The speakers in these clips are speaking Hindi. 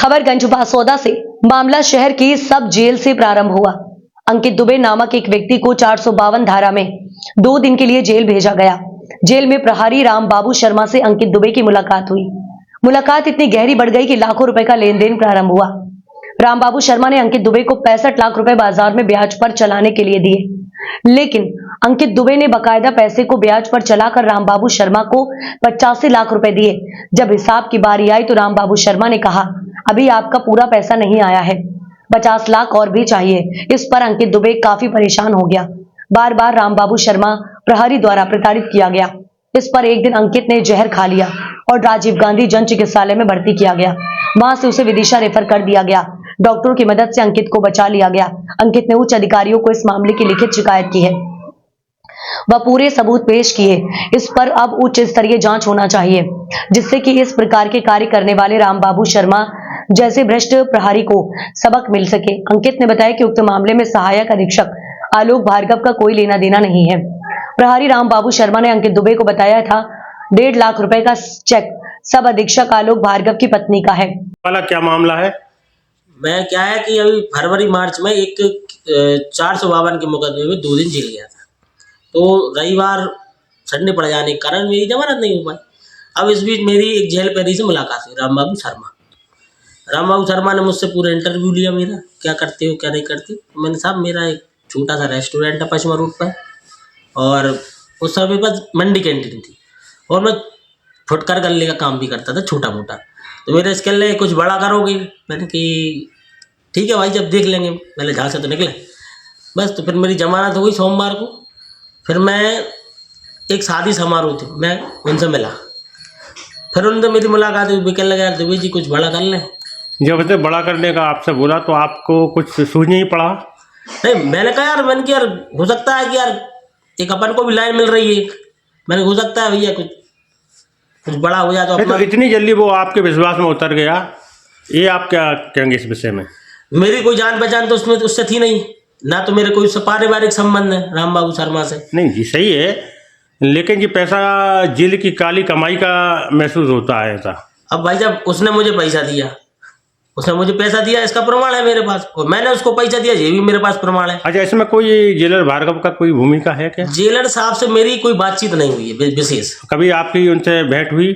खबर गंजबासौदा से। मामला शहर की सब जेल से प्रारंभ हुआ। अंकित दुबे नामक एक व्यक्ति को 452 धारा में 2 दिन के लिए जेल भेजा गया। जेल में प्रहरी रामबाबू शर्मा से अंकित दुबे की मुलाकात हुई। मुलाकात इतनी गहरी बढ़ गई कि लाखों रुपए का लेन देन प्रारंभ हुआ। रामबाबू शर्मा ने अंकित दुबे को 65 लाख रुपए बाजार में ब्याज पर चलाने के लिए दिए, लेकिन अंकित दुबे ने बकायदा पैसे को ब्याज पर चलाकर रामबाबू शर्मा को 85 लाख रुपए दिए। जब हिसाब की बारी आई तो रामबाबू शर्मा ने कहा, अभी आपका पूरा पैसा नहीं आया है, 50 लाख और भी चाहिए। इस पर अंकित दुबे काफी परेशान हो गया। बार बार रामबाबू शर्मा प्रहरी द्वारा प्रताड़ित किया गया। इस पर एक दिन अंकित ने जहर खा लिया और राजीव गांधी जन चिकित्सालय में भर्ती किया गया। वहां से उसे विदिशा रेफर कर दिया गया। डॉक्टरों की मदद से अंकित को बचा लिया गया। अंकित ने उच्च अधिकारियों को इस मामले की लिखित शिकायत की है। वह पूरे सबूत पेश किए। इस पर अब उच्च स्तरीय जांच होना चाहिए, जिससे कि इस प्रकार के कार्य करने वाले रामबाबू शर्मा जैसे भ्रष्ट प्रहरी को सबक मिल सके। अंकित ने बताया कि उक्त मामले में सहायक अधीक्षक आलोक भार्गव का कोई लेना देना नहीं है। प्रहरी रामबाबू शर्मा ने अंकित दुबे को बताया था 1.5 लाख रुपए का चेक सब अधीक्षक आलोक भार्गव की पत्नी का है। वाला क्या मामला है? मैं क्या है कि अभी फरवरी मार्च में एक 452 के मुकदमे में 2 दिन जेल गया था। तो रविवार संडे पड़ जाने के कारण मेरी जमानत नहीं हो पाई। अब इस बीच मेरी एक जेल कैदी से मुलाकात हुई, रामबाबू शर्मा। रामबाबू शर्मा ने मुझसे पूरा इंटरव्यू लिया मेरा, क्या करते हो क्या नहीं करते। तो मैंने, साहब मेरा एक छोटा सा रेस्टोरेंट है पश्चिमा रोड पर, और उस समय पास मंडी कैंटीन थी, और मैं फुटकर गल्ले का काम भी करता था छोटा मोटा। तो मेरे इसके लिए कुछ बड़ा करोगे? मैंने कि ठीक है भाई, जब देख लेंगे। पहले जहाँ से तो निकले बस। तो फिर मेरी जमानत हो गई सोमवार को। फिर मैं एक शादी समारोह थी, मैं उनसे मिला। फिर उनसे मेरी मुलाकात हुई। कहने लगा, यार दुबे जी कुछ बड़ा कर लें। जब इतने बड़ा करने का आपसे बोला तो आपको कुछ सूझ नहीं पड़ा? नहीं, मैंने कहा यार, मैंने कि यार हो सकता है कि यार एक अपन को भी लाइन मिल रही है। मैंने हो सकता है भैया कुछ बड़ा हो जाए तो अपना। तो इतनी जल्दी वो आपके विश्वास में उतर गया, ये आप क्या कहेंगे इस विषय में? मेरी कोई जान पहचान तो उसमें उससे थी नहीं, ना तो मेरे कोई पारिवारिक संबंध है रामबाबू शर्मा से। नहीं जी, सही है, लेकिन ये पैसा जेल की काली कमाई का महसूस होता है ऐसा। अब भाई जब उसने मुझे पैसा दिया, उसने मुझे पैसा दिया, इसका प्रमाण है मेरे पास, और मैंने उसको पैसा दिया, ये भी मेरे पास प्रमाण है। अच्छा, इसमें कोई जेलर भार्गव का कोई भूमिका है क्या? जेलर साहब से मेरी कोई बातचीत नहीं हुई है विशेष। कभी आपकी उनसे भेंट हुई?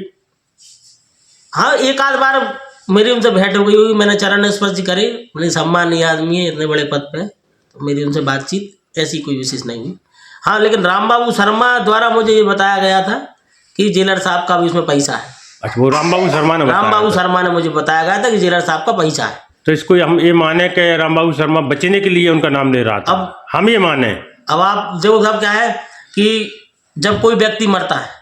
हाँ, एक आध बार मेरी उनसे भेंट हो गई होगी। मैंने चरण स्पर्श करे, मेरे सम्मानीय आदमी है, इतने बड़े पद पे, तो मेरी उनसे बातचीत ऐसी कोई विशेष नहीं हुई। हाँ, लेकिन रामबाबू शर्मा द्वारा मुझे ये बताया गया था कि जेलर साहब का भी उसमें पैसा है। अच्छा, वो रामबाबू शर्मा ने बताया? रामबाबू शर्मा ने मुझे बताया गया था कि जेलर साहब का पैसा है। तो इसको हम ये माने कि रामबाबू शर्मा बचने के लिए उनका नाम ले रहा था? अब हम ये माने? अब आप देखो साहब, क्या है कि जब कोई व्यक्ति मरता है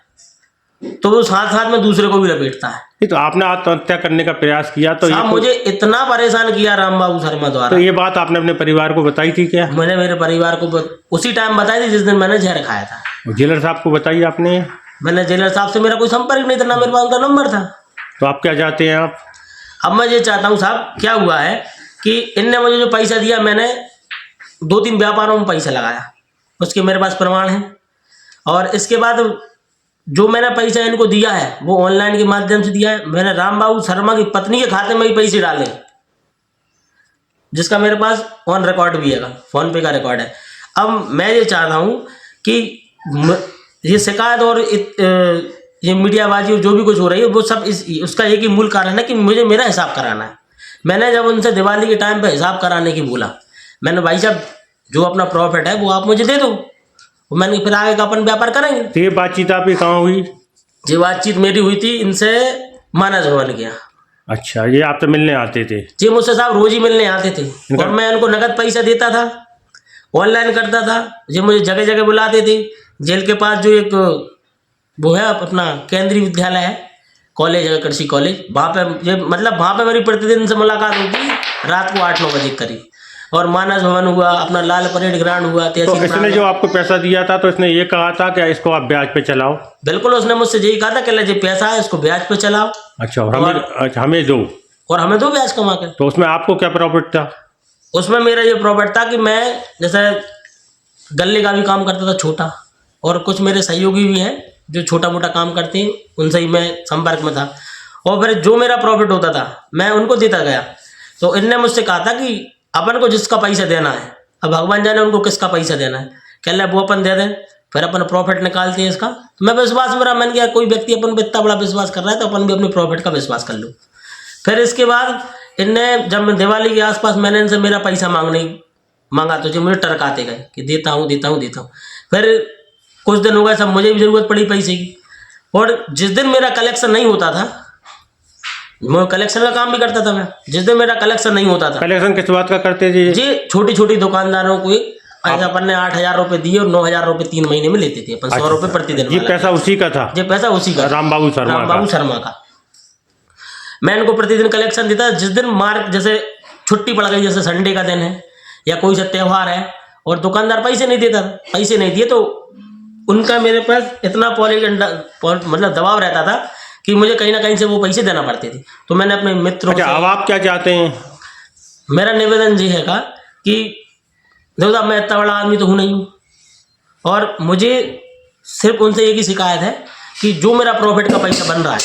तो वो साथ साथ में दूसरे को भी लपेटता है। तो आपने आत्महत्या करने का प्रयास किया तो साहब मुझे इतना परेशान किया रामबाबू शर्मा द्वारा। तो ये बात आपने अपने परिवार को बताई थी क्या? मैंने मेरे परिवार को उसी टाइम बताई थी जिस दिन मैंने जहर खाया था। जेलर साहब को बताई आपने? मैंने जेलर साहब से मेरा कोई संपर्क नहीं था, ना मेरे पास उनका नंबर था। तो आप क्या चाहते हैं आप? अब मैं ये चाहता हूँ साहब, क्या हुआ है कि इनने मुझे जो पैसा दिया, मैंने 2-3 व्यापारों में पैसा लगाया, उसके मेरे पास प्रमाण है। और इसके बाद जो मैंने पैसा इनको दिया है वो ऑनलाइन के माध्यम से दिया है। मैंने रामबाबू शर्मा की पत्नी के खाते में ही पैसे डाले, जिसका मेरे पास ऑन रिकॉर्ड भी है, फोन पे का रिकॉर्ड है। अब मैं ये चाहता हूँ कि ये शिकायत और ये मीडियाबाजी और जो भी कुछ हो रही है वो सब उसका एक ही मूल कारण है कि मुझे मेरा हिसाब कराना है। मैंने जब उनसे दिवाली के टाइम पे हिसाब कराने की बोला, मैंने भाई साहब जो अपना प्रॉफिट है वो आप मुझे दे दो, मैंने फिर आगे का अपन व्यापार करेंगे। तो ये बातचीत आपकी कहाँ हुई? ये बातचीत मेरी हुई थी इनसे मानस भवन के यहाँ। अच्छा, ये आपसे मिलने आते थे? जी, मुझसे साहब रोज ही मिलने आते थे, और मैं उनको नगद पैसा देता था, ऑनलाइन करता था। ये मुझे जगह जगह बुलाते थे। जेल के पास जो एक वो है अपना केंद्रीय विद्यालय है, कॉलेज है, कृषि कॉलेज, वहाँ पे मतलब वहाँ पे मेरी प्रतिदिन से मुलाकात होती रात को 8-9 बजे करीब। और मानस भवन हुआ, अपना लाल परेड ग्राउंड हुआ। तो इसने जो आपको पैसा दिया था तो इसने ये कहा था कि इसको आप ब्याज पे चलाओ? बिल्कुल, उसने मुझसे यही कहा था कि जो पैसा है इसको ब्याज पे चलाओ। अच्छा, और हमें दो, और हमें दो ब्याज कमा के। तो उसमें आपको क्या प्रॉफिट था? उसमें मेरा ये प्रॉफिट था कि मैं जैसे गल्ले का भी काम करता था छोटा, और कुछ मेरे सहयोगी भी हैं जो छोटा मोटा काम करते हैं, उनसे ही मैं संपर्क में था। और फिर जो मेरा प्रॉफिट होता था मैं उनको देता गया। तो इनने मुझसे कहा था कि अपन को जिसका पैसा देना है, अब भगवान जाने उनको किसका पैसा देना है, कह ले वो अपन दे दें, फिर अपन प्रॉफिट निकालते हैं इसका। तो मैं विश्वास मेरा मन गया, कोई व्यक्ति अपन पर इतना बड़ा विश्वास कर रहा है तो अपन भी अपने प्रॉफिट का विश्वास कर लो। फिर इसके बाद इनने जब मैं दिवाली के आसपास मैंने इनसे मेरा पैसा मांगा तो जो मुझे टरकाते गए कि देता हूँ देता हूँ देता हूँ। फिर कुछ दिन हो गए, सब मुझे भी ज़रूरत पड़ी पैसे की, और जिस दिन मेरा कलेक्शन नहीं होता था, मैं कलेक्शन का काम भी करता था, मैं जिस दिन मेरा कलेक्शन नहीं होता था, कलेक्शन किस बात का करते थे जी छोटी छोटी दुकानदारों को ऐसा अपन ने 8,000 रुपये दिए और 9,000 रुपये 3 महीने में लेते थे अपन, 100 रुपये प्रतिदिन। ये पैसा उसी का था? ये पैसा उसी का, रामबाबू शर्मा का। मैं इनको प्रतिदिन कलेक्शन देता। जिस दिन मार्क जैसे छुट्टी पड़ गई, जैसे संडे का दिन है या कोई सा त्यौहार है और दुकानदार पैसे नहीं देता, पैसे नहीं दिए तो उनका मेरे पास इतना मतलब दबाव रहता था कि मुझे कहीं ना कहीं से वो पैसे देना पड़ते थे। तो मैंने अपने मित्रों अच्छा, अब आप क्या चाहते हैं? मेरा निवेदन ये है कि देखो साहब, मैं इतना बड़ा आदमी तो हूँ नहीं हूँ, और मुझे सिर्फ उनसे एक ही शिकायत है कि जो मेरा प्रॉफिट का पैसा बन रहा है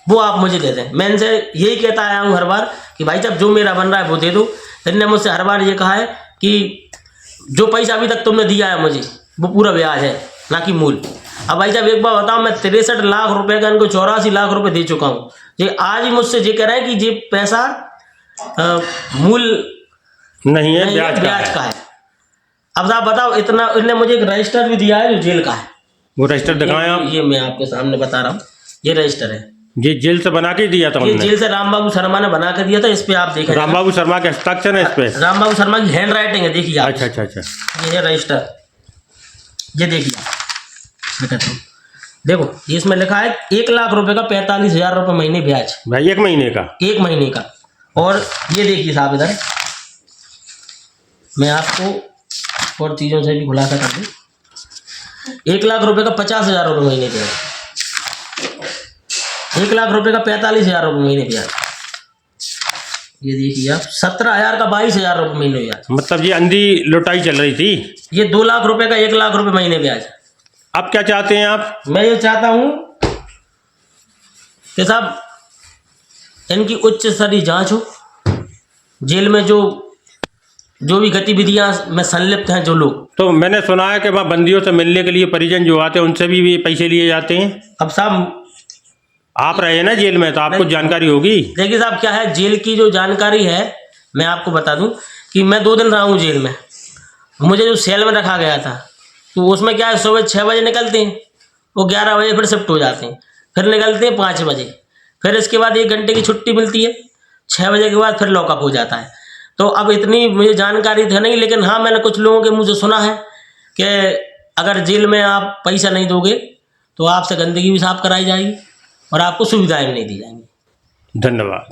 वो आप मुझे दे दें। मैं इनसे यही कहता आया हूँ हर बार कि भाई साहब जो मेरा बन रहा है वो दे दो। इनने मुझसे हर बार ये कहा है कि जो पैसा अभी तक तुमने दिया है मुझे वो पूरा ब्याज है, ना कि मूल। अब भाई साहब एक बार बताओ, मैं 63 लाख रुपए का इनको 84 लाख रुपए दे चुका हूँ। ये आज ही मुझसे ये कह रहे हैं कि ये पैसा मूल नहीं है, ब्याज का है। अब आप बताओ, इतना इन्होंने मुझे एक रजिस्टर भी दिया है जो जेल का है। वो रजिस्टर दिखाएं आप। ये मैं आपके सामने बता रहा हूँ, ये रजिस्टर है। ये जेल से बना के दिया था? ये जेल से रामबाबू शर्मा ने बना के दिया था। इस पे आप देखें, रामबाबू शर्मा के हस्ताक्षर है इस पे? रामबाबू शर्मा की हैंड राइटिंग है, देखिए आप। अच्छा अच्छा अच्छा, ये है रजिस्टर, ये देखिए, देखो ये इसमें लिखा है 1 लाख रुपए का 45,000 रुपये महीने ब्याज भाई, 1 महीने का? 1 महीने का। और ये देखिए साहब, इधर मैं आपको और चीज़ों से भी खुलासा कर दूँ। 1 लाख रुपए का 50,000 रुपये महीने ब्याज, 1 लाख रुपए का 45,000 रुपये महीने ब्याज। ये देखिए आप, 17,000 का 22,000 रुपये महीने ब्याज। मतलब ये अंधी लुटाई चल रही थी। ये 2 लाख रुपए का 1 लाख रुपये महीने ब्याज। अब क्या चाहते हैं आप? मैं ये चाहता हूँ कि साहब इनकी उच्च स्तरीय जांच हो। जेल में जो भी गतिविधियां में संलिप्त हैं जो लोग, तो मैंने सुना है कि वहाँ बंदियों से मिलने के लिए परिजन जो आते हैं उनसे भी पैसे लिए जाते हैं। अब साहब आप रहे ना जेल में, तो आपको जानकारी होगी। देखिए साहब, क्या है जेल की जो जानकारी है, मैं आपको बता दूं कि मैं 2 दिन रहा हूँ जेल में। मुझे जो सेल में रखा गया था तो उसमें क्या है, सुबह 6 बजे निकलते हैं, वो 11 बजे फिर शिफ्ट हो जाते हैं, फिर निकलते हैं 5 बजे, फिर इसके बाद 1 घंटे की छुट्टी मिलती है, 6 बजे के बाद फिर लॉकअप हो जाता है। तो अब इतनी मुझे जानकारी तो नहीं, लेकिन हाँ मैंने कुछ लोगों के मुझे सुना है कि अगर जेल में आप पैसा नहीं दोगे तो आपसे गंदगी भी साफ कराई जाएगी और आपको सुविधाएं भी नहीं दी जाएंगी। धन्यवाद।